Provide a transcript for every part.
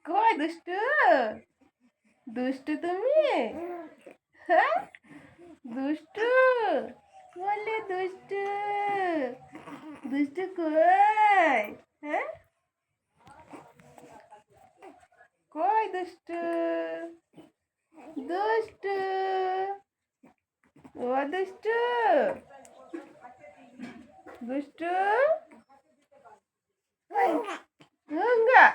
কই দুষ্টু, দুষ্টু তুমি? হ্যাঁ, দুষ্টু বলে দুষ্টু, দুষ্টু কই? হ্যাঁ, কই দুষ্টু, দুষ্টু, ও দুষ্টু, দুষ্টু, গঙ্গা,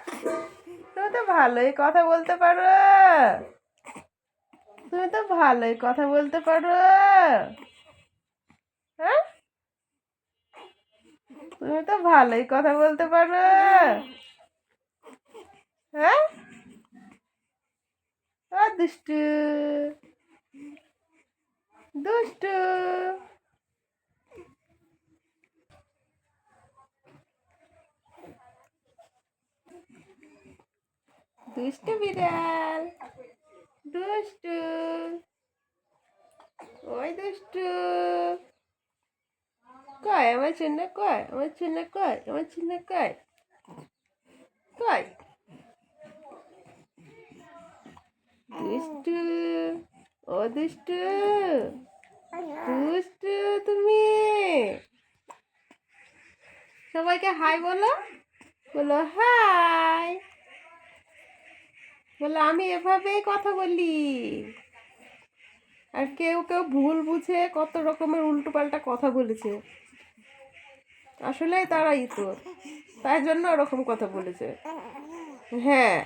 তুমি তো ভালোই কথা বলতে পারো, তুমি তো ভালোই কথা বলতে পারো। হ্যাঁ, তুমি তো ভালোই কথা বলতে পারো। হ্যাঁ, ও দুষ্টু, দুষ্টু, দুষ্টু বিড়াল, দুষ্টু, ওই দুষ্টু, কই আমার চিন্না, কই আমার চিন্না, কই আমার চিন্না, কই কই? দুষ্টু, ও দুষ্টু, দুষ্টু তুমি, সবাইকে হাই বলো, বলো হাই, বলো আমি এভাবেই কথা বলি। আর কেউ কেউ ভুল বুঝে কত রকমের উল্টোপাল্টা কথা বলেছে, আসলেই তারাই তো, তাই জন্য ওরকম কথা বলেছে। হ্যাঁ।